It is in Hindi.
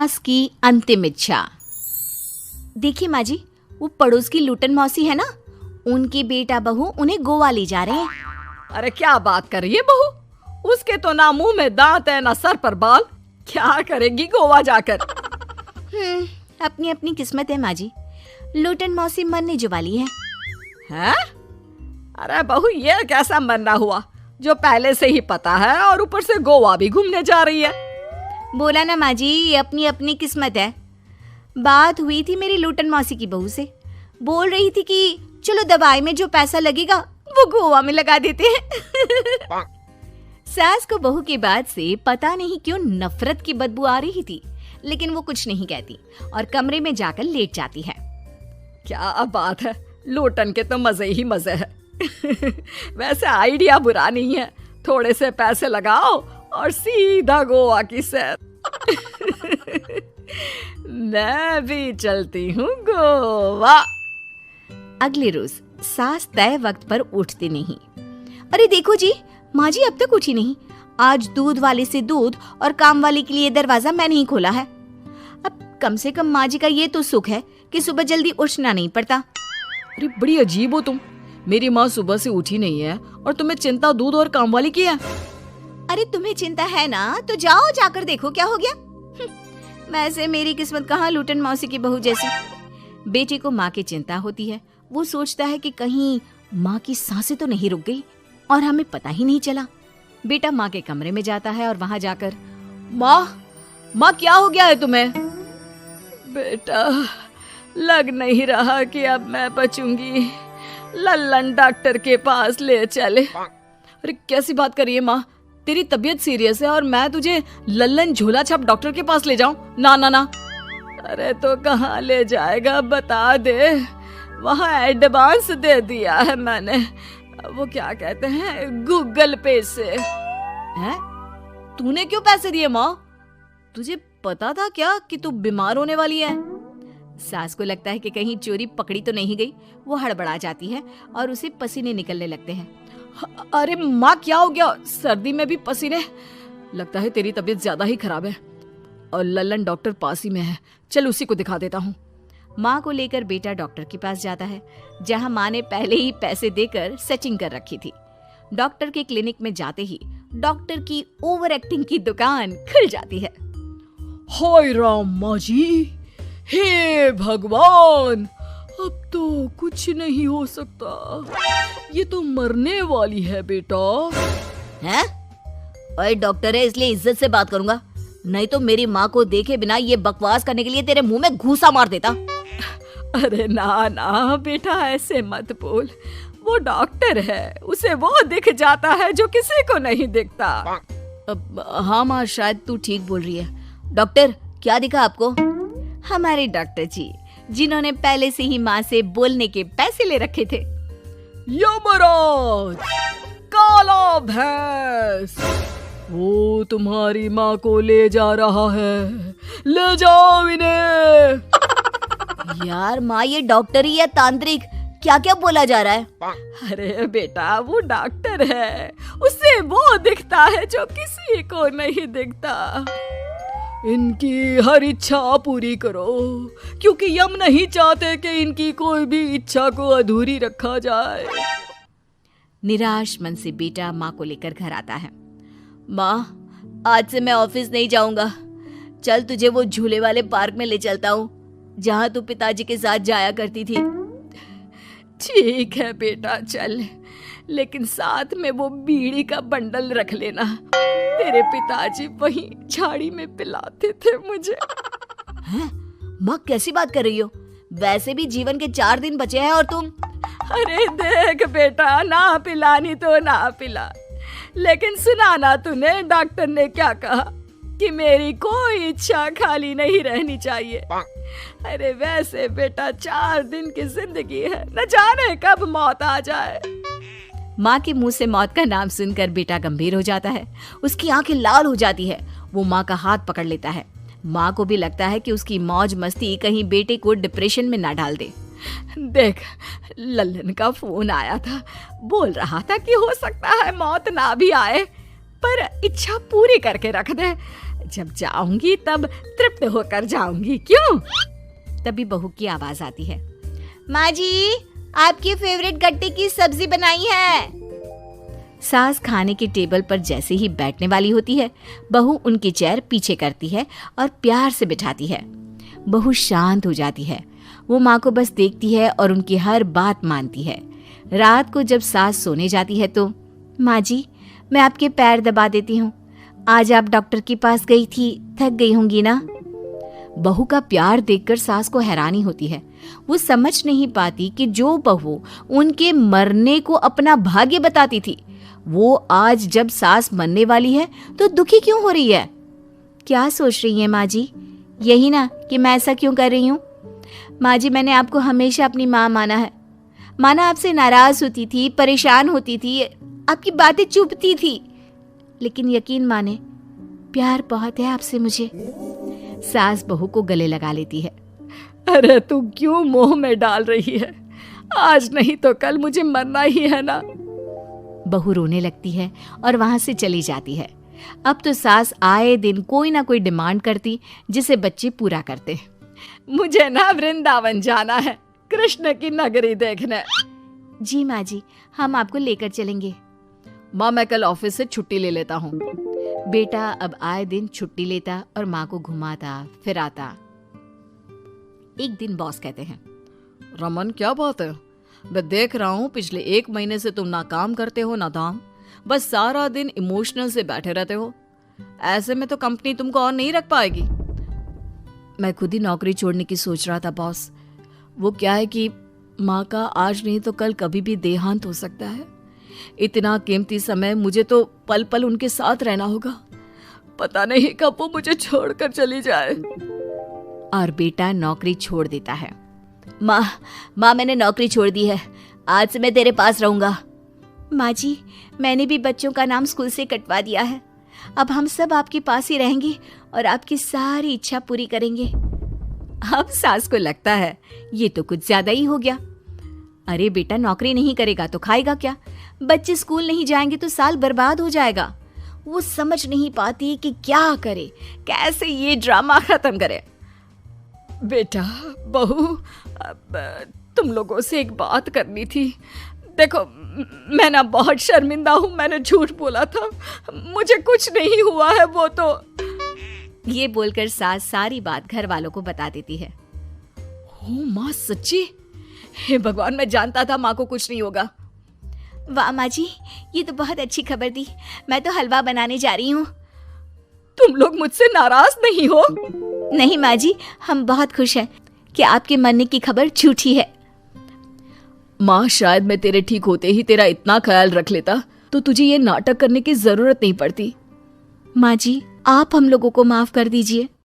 सास की अंतिम इच्छा। देखिए माँ जी, वो पड़ोस की लूटन मौसी है ना, उनकी बेटा बहू उन्हें गोवा ले जा रहे हैं। अरे क्या बात कर रही है बहू, उसके तो ना मुंह में दांत है ना सर पर बाल, क्या करेगी गोवा जाकर। अपनी अपनी किस्मत है माँ जी, लूटन मौसी मरने जो वाली है। हैं? अरे बहू ये कैसा मरना हुआ जो पहले से ही पता है और ऊपर से गोवा भी घूमने जा रही है। बोला ना माँ जी, ये अपनी अपनी किस्मत है। बात हुई थी मेरी लूटन मौसी की बहू से, बोल रही थी कि चलो दवाई में जो पैसा लगेगा वो गोवा में लगा देते हैं। सास को बहू की बात से पता नहीं क्यों नफरत की बदबू आ रही थी, लेकिन वो कुछ नहीं कहती और कमरे में जाकर लेट जाती है। क्या बात है, लूटन के तो मजे ही मजे है। वैसे आइडिया बुरा नहीं है, थोड़े से पैसे लगाओ और सीधा गोवा की सैर। मैं भी चलती हूँ गोवा। अगले रोज सास तय वक्त पर उठती नहीं। अरे देखो जी, माँ जी अब तक उठी नहीं। आज दूध वाले से दूध और काम वाले के लिए दरवाजा मैंने ही खोला है। अब कम से कम माँ जी का ये तो सुख है कि सुबह जल्दी उठना नहीं पड़ता। अरे बड़ी अजीब हो तुम, मेरी माँ सुबह से उठी नहीं है और तुम्हें चिंता दूध और काम वाली की है। अरे तुम्हें चिंता है ना तो जाओ जाकर देखो क्या हो गया। वैसे मेरी किस्मत कहाँ लूटन मौसी की बहू जैसी। बेटे को माँ की चिंता होती है, वो सोचता है कि कहीं माँ की सांसें तो नहीं रुक गई और हमें पता ही नहीं चला। बेटा माँ के कमरे में जाता है और वहां जाकर, माँ क्या हो गया है तुम्हें? बेटा लग नहीं रहा कि अब मैं बचूंगी, लल्लन डॉक्टर के पास ले चले। अरे कैसी बात कर रही है माँ, तेरी तबीयत सीरियस है और मैं तुझे लल्लन झोला छाप डॉक्टर के पास ले जाऊं? ना ना ना। अरे तो कहाँ ले जाएगा बता दे, वहाँ एडवांस दे दिया है मैंने, वो क्या कहते हैं गूगल पे से। हैं? तूने क्यों पैसे दिए माँ? तुझे पता था क्या कि तू बीमार होने वाली है? सास को लगता है कि कहीं चोरी पकड़ी तो नहीं गई। वो हड़बड़ा जाती है और उसे पसीने निकलने लगते हैं। अरे माँ क्या हो गया, सर्दी में भी पसीने? लगता है तेरी तबीयत ज्यादा ही खराब है और लल्लन डॉक्टर पास ही में है, चल उसी को दिखा देता हूँ। माँ को लेकर बेटा डॉक्टर के पास जाता है, जहाँ माँ ने पहले ही पैसे देकर सेटिंग कर रखी थी। डॉक्टर के क्लिनिक में जाते ही डॉक्टर की ओवर एक्टिंग की दुकान खुल जाती है। हाय राम माँ जी, हे भगवान, अब तो कुछ नहीं हो सकता, ये तो मरने वाली है बेटा। हैं? ओए डॉक्टर है इसलिए इज्जत से बात करूंगा, नहीं तो मेरी माँ को देखे बिना ये बकवास करने के लिए तेरे मुंह में घूसा मार देता। अरे ना ना बेटा ऐसे मत बोल, वो डॉक्टर है, उसे वो दिख जाता है जो किसी को नहीं दिखता। हाँ माँ शायद तू ठीक बोल रही है। डॉक्टर क्या दिखा आपको? हमारे डॉक्टर जी, जिन्होंने पहले से ही माँ से बोलने के पैसे ले रखे थे। यमराज, काला भैंस, वो तुम्हारी माँ को ले जा रहा है, ले जाओ इन्हें। यार माँ ये डॉक्टर ही है तांत्रिक, क्या क्या बोला जा रहा है? अरे बेटा वो डॉक्टर है, उसे वो दिखता है जो किसी को नहीं दिखता। इनकी हर इच्छा पूरी करो, क्योंकि यम नहीं चाहते कि इनकी कोई भी इच्छा को अधूरी रखा जाए। निराश मन से बेटा माँ को लेकर घर आता है। माँ आज से मैं ऑफिस नहीं जाऊंगा, चल तुझे वो झूले वाले पार्क में ले चलता हूँ जहाँ तू पिताजी के साथ जाया करती थी। ठीक है बेटा चल, लेकिन साथ में वो बीड़ी का बंडल रख लेना, तेरे पिताजी वहीं झाड़ी में पिलाते थे मुझे। हैं? माँ कैसी बात कर रही हो? वैसे भी जीवन के 4 दिन बचे हैं और तुम। अरे देख बेटा, ना पिलानी तो ना पिला, लेकिन सुना ना तूने डॉक्टर ने क्या कहा कि मेरी कोई इच्छा खाली नहीं रहनी चाहिए। अरे वैसे बेटा 4 दिन की जिंदगी है, न जाने कब मौत आ जाए। माँ के मुंह से मौत का नाम सुनकर बेटा गंभीर हो जाता है, उसकी आंखें लाल हो जाती है। वो माँ का हाथ पकड़ लेता है। माँ को भी लगता है कि उसकी मौज मस्ती कहीं बेटे को डिप्रेशन में ना डाल दे। देख लल्लन का फोन आया था, बोल रहा था कि हो सकता है मौत ना भी आए, पर इच्छा पूरी करके रख दे। जब जाऊंगी तब तृप्त होकर जाऊंगी, क्यों? तभी बहू की आवाज आती है, माँ जी आपकी फेवरेट गट्टे की सब्जी बनाई है। सास खाने के टेबल पर जैसे ही बैठने वाली होती है, बहू उनकी चेयर पीछे करती है और प्यार से बिठाती है। बहू शांत हो जाती है। वो माँ को बस देखती है और उनकी हर बात मानती है। रात को जब सास सोने जाती है तो, माँ जी मैं आपके पैर दबा देती हूँ, आज आप डॉक्टर के पास गई थी, थक गई होंगी ना। बहू का प्यार देखकर सास को हैरानी होती है। वो समझ नहीं पाती कि जो बहू उनके मरने को अपना भाग्य बताती थी, वो आज जब सास मरने वाली है तो दुखी क्यों हो रही है। क्या सोच रही है माँ जी? यही ना कि मैं ऐसा क्यों कर रही हूँ। माँ जी मैंने आपको हमेशा अपनी माँ माना है। माना आपसे नाराज होती थी, परेशान होती थी, आपकी बातें चुभती थी, लेकिन यकीन माने प्यार बहुत है आपसे मुझे। सास बहू को गले लगा लेती है। अरे तू क्यों मोह में डाल रही है? आज नहीं तो कल मुझे मरना ही है ना। बहू रोने लगती है और वहां से चली जाती है। अब तो सास आए दिन कोई ना कोई डिमांड करती जिसे बच्चे पूरा करते। मुझे ना वृंदावन जाना है, कृष्ण की नगरी देखने। जी माँ जी हम आपको लेकर चलेंगे। माँ मैं कल ऑफिस से छुट्टी ले लेता हूँ। बेटा अब आए दिन छुट्टी लेता और माँ को घुमाता फिराता। एक दिन बॉस कहते हैं, रमन क्या बात है, मैं देख रहा हूँ पिछले 1 महीने से तुम ना काम करते हो ना दाम, बस सारा दिन इमोशनल से बैठे रहते हो। ऐसे में तो कंपनी तुमको और नहीं रख पाएगी। मैं खुद ही नौकरी छोड़ने की सोच रहा था बॉस। वो क्या है कि माँ का आज नहीं तो कल कभी भी देहांत हो सकता है। इतना कीमती समय मुझे तो पल पल उनके साथ रहना होगा। पता नहीं कब वो मुझे छोड़कर चली जाए। और बेटा नौकरी छोड़ देता है। माँ मैंने नौकरी छोड़ दी है, आज से मैं तेरे पास रहूंगा। माँ जी मैंने भी बच्चों का नाम स्कूल से कटवा दिया है, अब हम सब आपके पास ही रहेंगे और आपकी सारी इच्छा पूरी करेंगे। अब सास को लगता है ये तो कुछ ज्यादा ही हो गया। अरे बेटा नौकरी नहीं करेगा तो खाएगा क्या? बच्चे स्कूल नहीं जाएंगे तो साल बर्बाद हो जाएगा। वो समझ नहीं पाती कि क्या करे, कैसे ये ड्रामा खत्म करे। बेटा बहू तुम लोगों से एक बात करनी थी। देखो मैं ना बहुत शर्मिंदा हूँ, मैंने झूठ बोला था, मुझे कुछ नहीं हुआ है। वो तो ये बोलकर सास सारी बात घर वालों को बता देती है। ओ माँ सच्ची? हे भगवान मैं जानता था माँ को कुछ नहीं होगा। वाह माँ जी ये तो बहुत अच्छी खबर दी, मैं तो हलवा बनाने जा रही हूँ। तुम लोग मुझसे नाराज नहीं हो? नहीं माँ जी हम बहुत खुश हैं कि आपके मरने की खबर झूठी है। माँ शायद मैं तेरे ठीक होते ही तेरा इतना ख्याल रख लेता तो तुझे ये नाटक करने की जरूरत नहीं पड़ती। माँ जी आप हम लोगों को माफ कर दीजिए।